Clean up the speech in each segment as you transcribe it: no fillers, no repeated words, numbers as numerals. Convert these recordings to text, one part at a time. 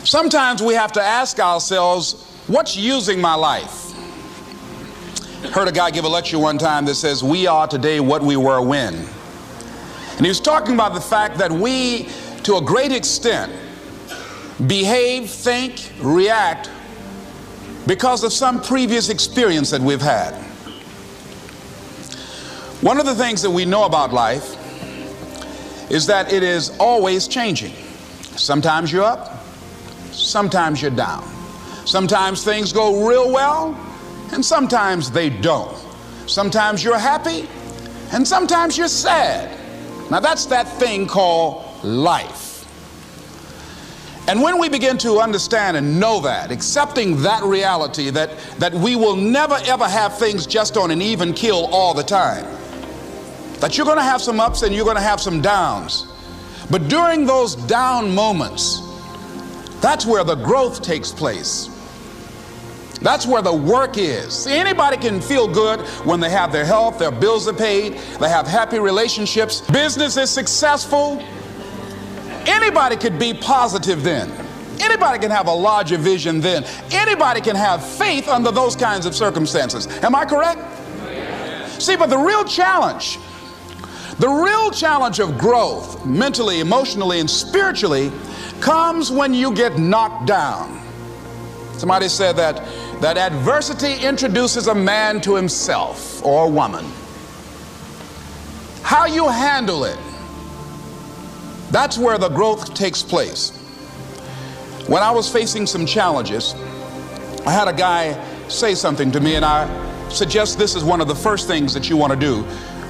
Sometimes we have to ask ourselves, what's using my life? Heard a guy give a lecture one time that says, we are today what we were when. And he was talking about the fact that we, to a great extent, behave, think, react because of some previous experience that we've had. One of the things that we know about life is that it is always changing. Sometimes you're up, sometimes you're down. Sometimes things go real well, and sometimes they don't. Sometimes you're happy, and sometimes you're sad. Now that's that thing called life. And when we begin to understand and know that, accepting that reality that we will never ever have things just on an even keel all the time, that you're going to have some ups and you're going to have some downs, but during those down moments, that's where the growth takes place. That's where the work is. See, anybody can feel good when they have their health, their bills are paid, they have happy relationships, business is successful. Anybody could be positive then. Anybody can have a larger vision then. Anybody can have faith under those kinds of circumstances. Am I correct? See, but the real challenge of growth, mentally, emotionally, and spiritually, comes when you get knocked down. Somebody said that adversity introduces a man to himself or a woman. How you handle it, that's where the growth takes place. When I was facing some challenges, I had a guy say something to me, and I suggest this is one of the first things that you want to do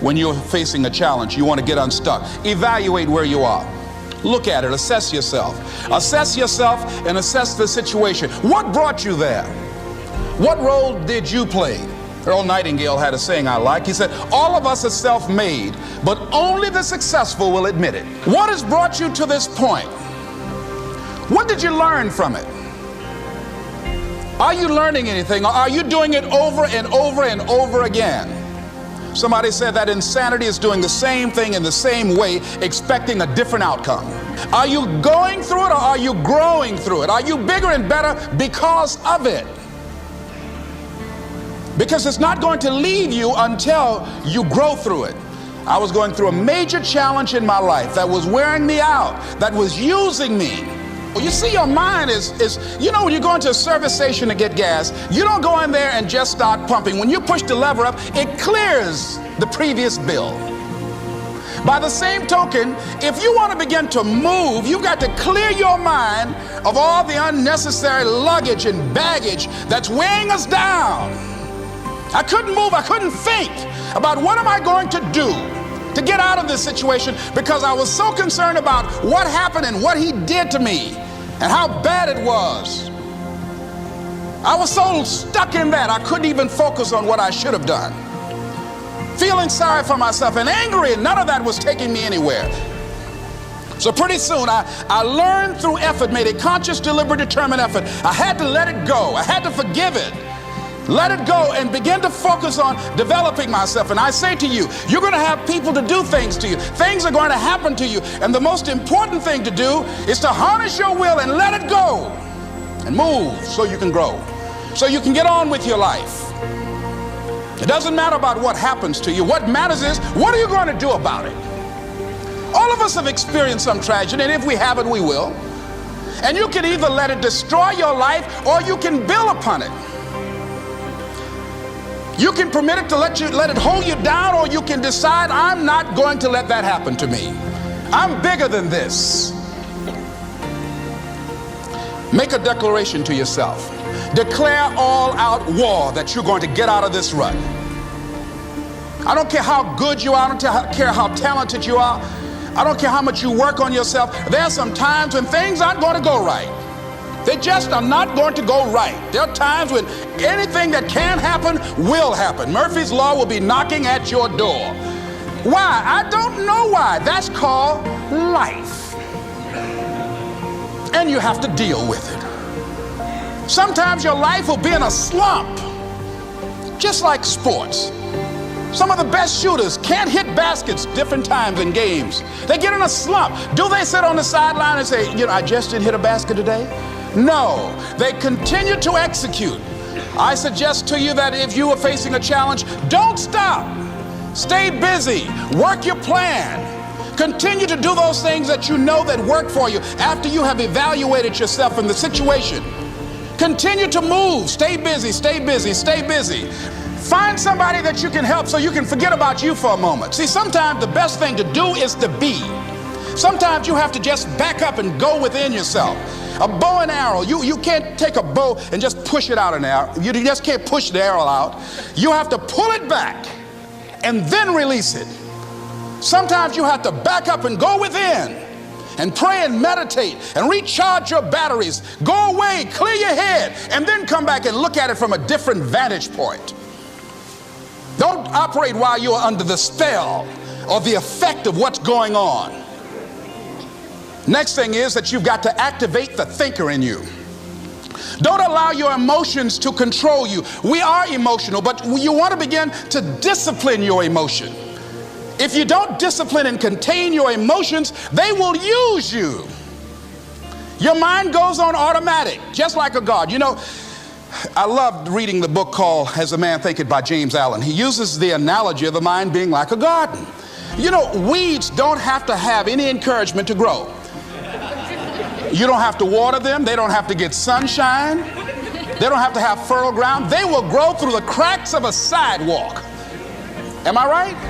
when you're facing a challenge. You want to get unstuck. Evaluate where you are. Look at it. Assess yourself. Assess yourself and assess the situation. What brought you there? What role did you play? Earl Nightingale had a saying I like. He said, all of us are self-made, but only the successful will admit it. What has brought you to this point? What did you learn from it? Are you learning anything, or are you doing it over and over and over again? Somebody said that insanity is doing the same thing in the same way, expecting a different outcome. Are you going through it, or are you growing through it? Are you bigger and better because of it? Because it's not going to leave you until you grow through it. I was going through a major challenge in my life that was wearing me out, that was using me. You see, your mind is when you go into a service station to get gas, you don't go in there and just start pumping. When you push the lever up, it clears the previous bill. By the same token, if you want to begin to move, you've got to clear your mind of all the unnecessary luggage and baggage that's weighing us down. I couldn't move, I couldn't think about what am I going to do to get out of this situation, because I was so concerned about what happened and what he did to me and how bad it was. I was so stuck in that I couldn't even focus on what I should have done. Feeling sorry for myself and angry, and none of that was taking me anywhere. So pretty soon I learned through effort, made a conscious, deliberate, determined effort. I had to let it go. I had to forgive it. Let it go and begin to focus on developing myself. And I say to you, you're going to have people to do things to you. Things are going to happen to you. And the most important thing to do is to harness your will and let it go and move so you can grow, so you can get on with your life. It doesn't matter about what happens to you. What matters is, what are you going to do about it? All of us have experienced some tragedy, and if we haven't, we will. And you can either let it destroy your life, or you can build upon it. You can permit it to let it hold you down, or you can decide, I'm not going to let that happen to me. I'm bigger than this. Make a declaration to yourself. Declare all out war that you're going to get out of this rut. I don't care how good you are. I don't care how talented you are. I don't care how much you work on yourself. There are some times when things aren't going to go right. They just are not going to go right. There are times when anything that can happen will happen. Murphy's Law will be knocking at your door. Why? I don't know why. That's called life. And you have to deal with it. Sometimes your life will be in a slump, just like sports. Some of the best shooters can't hit baskets different times in games. They get in a slump. Do they sit on the sideline and say, I just didn't hit a basket today? No, they continue to execute. I suggest to you that if you are facing a challenge, don't stop. Stay busy. Work your plan. Continue to do those things that you know that work for you after you have evaluated yourself in the situation. Continue to move. Stay busy, stay busy, stay busy. Find somebody that you can help so you can forget about you for a moment. See, sometimes the best thing to do is to be. Sometimes you have to just back up and go within yourself. A bow and arrow, you can't take a bow and just push it out an arrow. You just can't push the arrow out. You have to pull it back and then release it. Sometimes you have to back up and go within and pray and meditate and recharge your batteries. Go away, clear your head, and then come back and look at it from a different vantage point. Don't operate while you're under the spell or the effect of what's going on. Next thing is that you've got to activate the thinker in you. Don't allow your emotions to control you. We are emotional, but you want to begin to discipline your emotion. If you don't discipline and contain your emotions, they will use you. Your mind goes on automatic, just like a guard. You know, I loved reading the book called As a Man Thinketh by James Allen. He uses the analogy of the mind being like a garden. You know, weeds don't have to have any encouragement to grow. You don't have to water them. They don't have to get sunshine. They don't have to have fertile ground. They will grow through the cracks of a sidewalk. Am I right?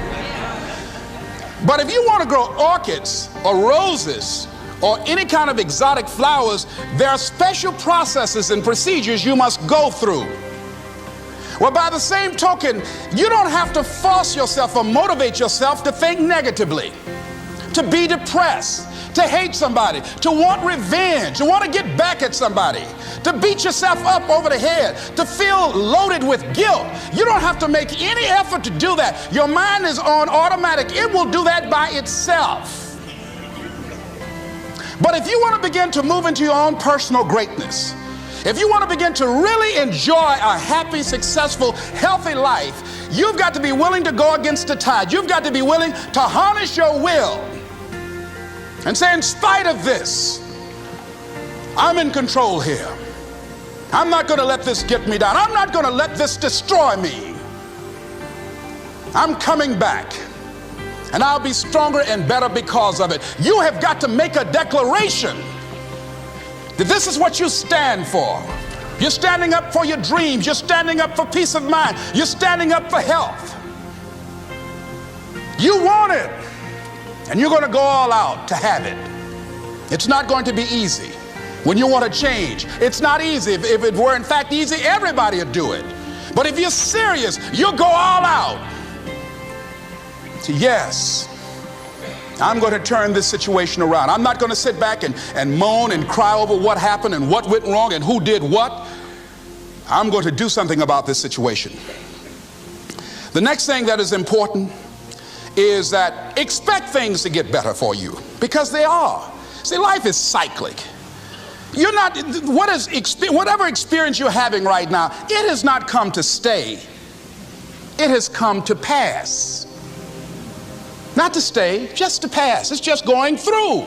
But if you want to grow orchids or roses or any kind of exotic flowers, there are special processes and procedures you must go through. Well, by the same token, you don't have to force yourself or motivate yourself to think negatively, to be depressed, to hate somebody, to want revenge, to want to get back at somebody, to beat yourself up over the head, to feel loaded with guilt. You don't have to make any effort to do that. Your mind is on automatic. It will do that by itself. But if you want to begin to move into your own personal greatness, if you want to begin to really enjoy a happy, successful, healthy life, you've got to be willing to go against the tide. You've got to be willing to harness your will and say, in spite of this, I'm in control here. I'm not going to let this get me down. I'm not going to let this destroy me. I'm coming back, and I'll be stronger and better because of it. You have got to make a declaration that this is what you stand for. You're standing up for your dreams. You're standing up for peace of mind. You're standing up for health. You want it, and you're going to go all out to have it. It's not going to be easy. When you want to change, it's not easy. If it were in fact easy, everybody would do it. But if you're serious, you'll go all out. So yes, I'm going to turn this situation around. I'm not going to sit back and moan and cry over what happened and what went wrong and who did what. I'm going to do something about this situation. The next thing that is important is that expect things to get better for you, because they are. See, life is cyclic. You're not, whatever experience you're having right now, it has not come to stay. It has come to pass. Not to stay, just to pass. It's just going through.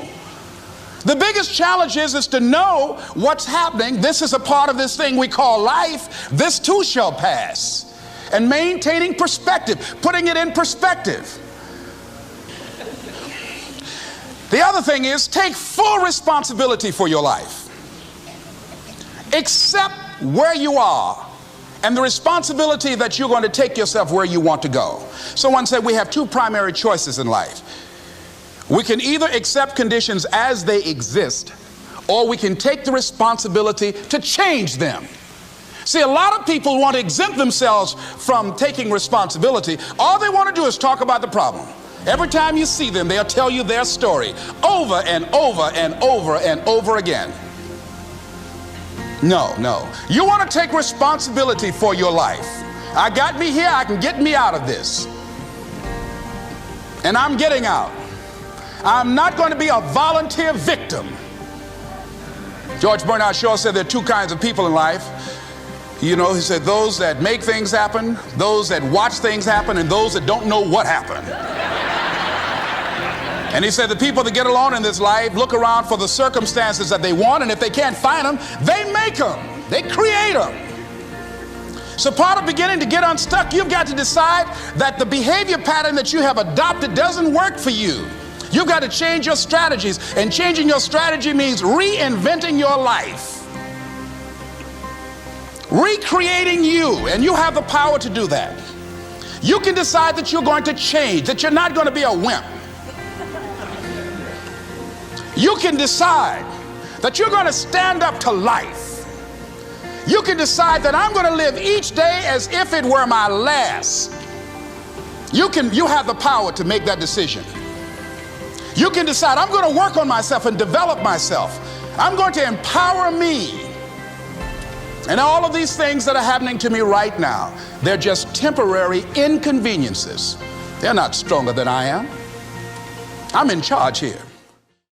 The biggest challenge is to know what's happening. This is a part of this thing we call life. This too shall pass. And maintaining perspective, putting it in perspective. The other thing is take full responsibility for your life. Accept where you are and the responsibility that you're going to take yourself where you want to go. Someone said we have two primary choices in life. We can either accept conditions as they exist, or we can take the responsibility to change them. See, a lot of people want to exempt themselves from taking responsibility. All they want to do is talk about the problem. Every time you see them, they'll tell you their story over and over and over and over again. No. You want to take responsibility for your life. I got me here, I can get me out of this. And I'm getting out. I'm not going to be a volunteer victim. George Bernard Shaw said there are two kinds of people in life. You know, he said those that make things happen, those that watch things happen, and those that don't know what happened. And he said the people that get along in this life look around for the circumstances that they want, and if they can't find them, they make them. They create them. So part of beginning to get unstuck, you've got to decide that the behavior pattern that you have adopted doesn't work for you. You've got to change your strategies, and changing your strategy means reinventing your life, recreating you, and you have the power to do that. You can decide that you're going to change, that you're not going to be a wimp. You can decide that you're going to stand up to life. You can decide that I'm going to live each day as if it were my last. You have the power to make that decision. You can decide I'm going to work on myself and develop myself. I'm going to empower me. And all of these things that are happening to me right now, they're just temporary inconveniences. They're not stronger than I am. I'm in charge here.